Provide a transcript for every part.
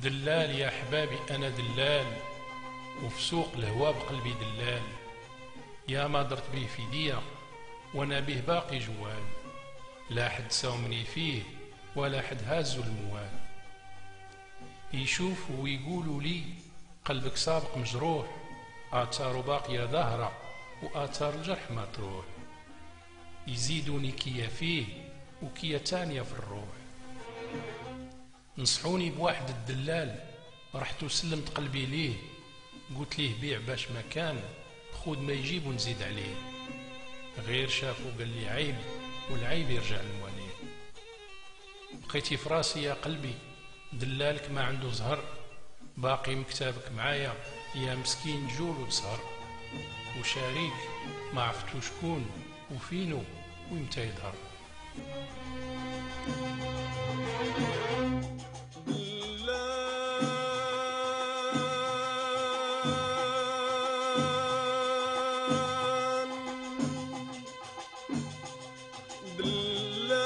دلال يا حبابي أنا دلال، وفي سوق الهوا بقلبي دلال. يا ما درت بيه في دية وانا به باقي جوال، لا حد ساومني فيه ولا حد هازو الموال. يشوفوا ويقولوا لي قلبك سابق مجروح، آثار باقية ظاهرة وآثار الجرح ما تروح. يزيدوني كيا فيه وكيا تانية في الروح. نصحوني بواحد الدلال، رحت وسلمت قلبي ليه، قلت ليه بيع باش ما كان خود ما يجيب ونزيد عليه. غير شافو قال لي عيب والعيب يرجع للمواليه. بقيتي في راسي يا قلبي دلالك ما عنده زهر، باقي مكتابك معايا يا مسكين جول وسهر. وشاريك ما عرفتو شكون وفينو ويمتى يظهر. دلال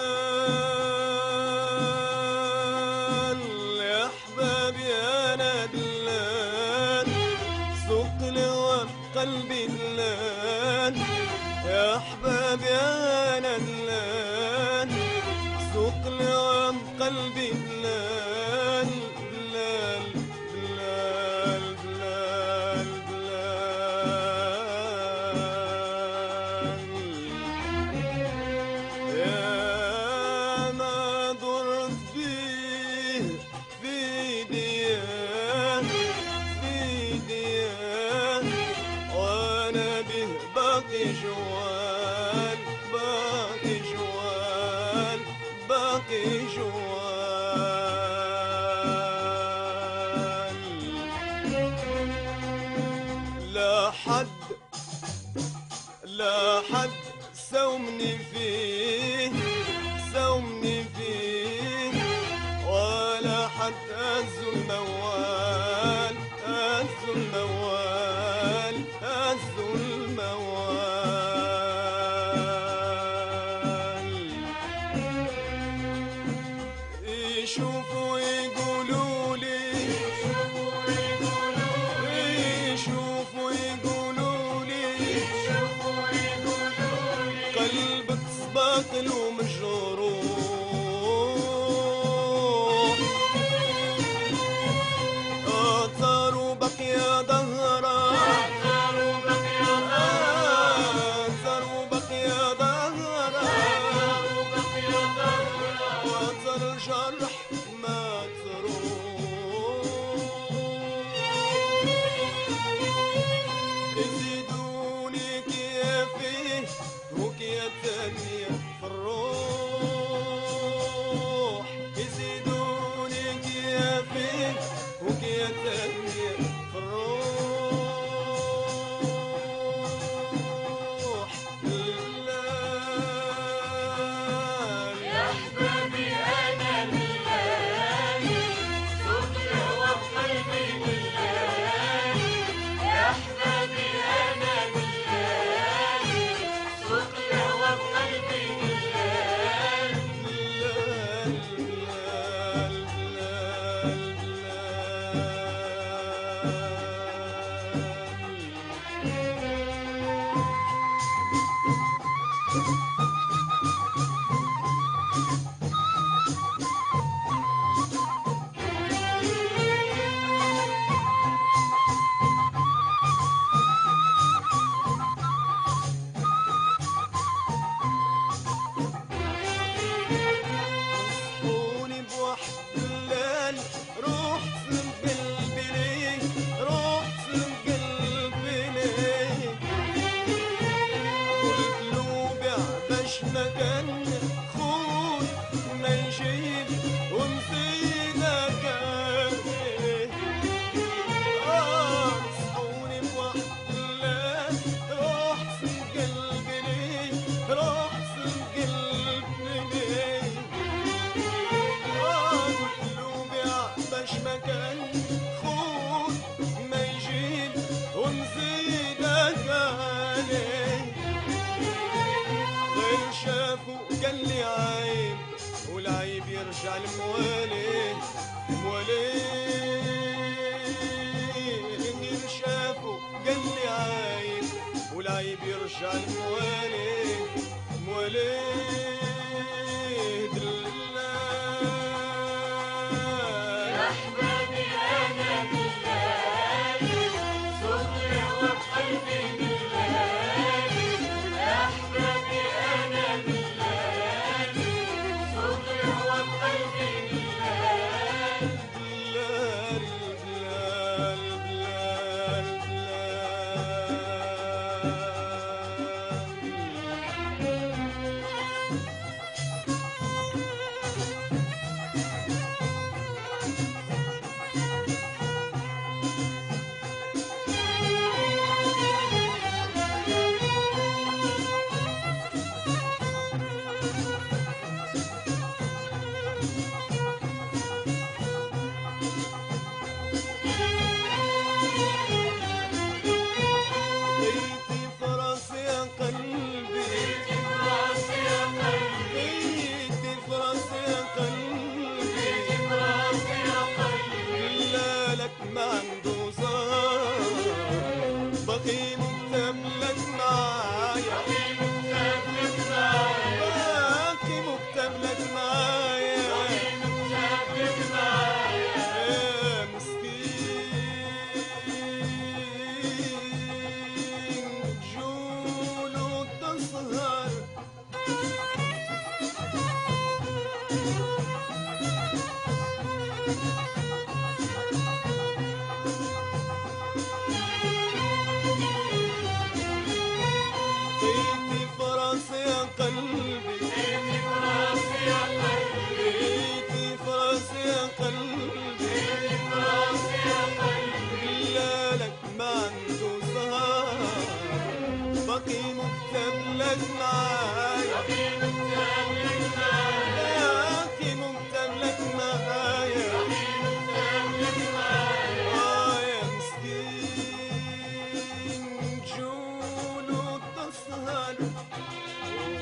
يا احبابي انا دلال، سوق الهوى بقلبي دلال. يا احبابي انا دلال، سوق الهوى بقلبي دلال. دلال دلال دلال دلال. يا ما درت بيه في ديان في ديان، وانا به باقي جوال باقي جوال باقي جوال. لا حد لا حد ساومني فيه ساومني فيه، ولا حد هز الموال هز الموال هز الموال. يشوفوا يقولوا لي يشوفوا يقولوا لي قلبك سباطل ومجروح، آثار وبقية ظهرة آثار وبقية ظهرة وآثار الجرح ما تروح. يزيدوني كيفيه وكيا تانية في الروح. يزيدوني كيفيه وكيا تانية في الروح. دلال يا احبابي انا دلال، سوق الهوى بقلبي دلال. يا احبابي انا دلال، سوق الهوى بقلبي دلال. دلال دلال نصحوني بواحد دلال، روح سلم قلبي ليه روح سلم قلبي ليه. قلت له بيع باش ما كان خود ما يجيب ونزيدك عليه. نصحوني بواحد دلال، روح سلم قلبي ليه روح سلم قلبي ليه. قلت له بيع باش ما كان خود ما يجيب ونزيدك عليه. غير شافه قال لي عيب والعيب يرجع لمواليه غير شافه قال لي عيب والعيب يرجع لمواليه دلال يا أحبابي أنا دلالي صدري وبقلبي دلالي يا أحبابي أنا دلالي صدري وبقلبي دلالي بيتي فرس يا قلبي بيتي براس يا قلبي بيتي فرس يا قلبي بيتي براس يا قلبي دلالك ما عنده زار بقي مكتب لك معايا باقي مكتب لك معايا باقي مكتب لك معايا باقي مكتب لك معايا يا مسكين جوله تسهر بيتي فرس يا قلبي بيتي براس يا قلبي بيتي فرس يا قلبي بيتي براس يا قلبي دلالك ما عنده سهر باقي مكتب لك معايا باقي مكتب لك معايا باقي مكتب لك معايا باقي مكتب لك معايا يا مسكين جوله تسهر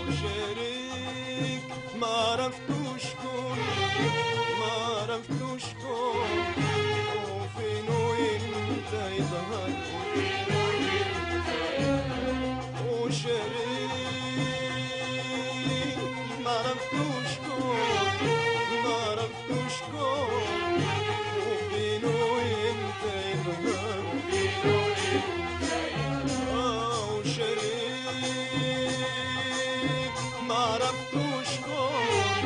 وشريك ما عرفتوش شكون ما عرفتوش شكون وفين وانت يظهر وشريك ما عرفتوش شكون ما عرفتوش شكون وفين وانت يظهر وشريك ما عرفتوش شكون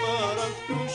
ما عرفتوش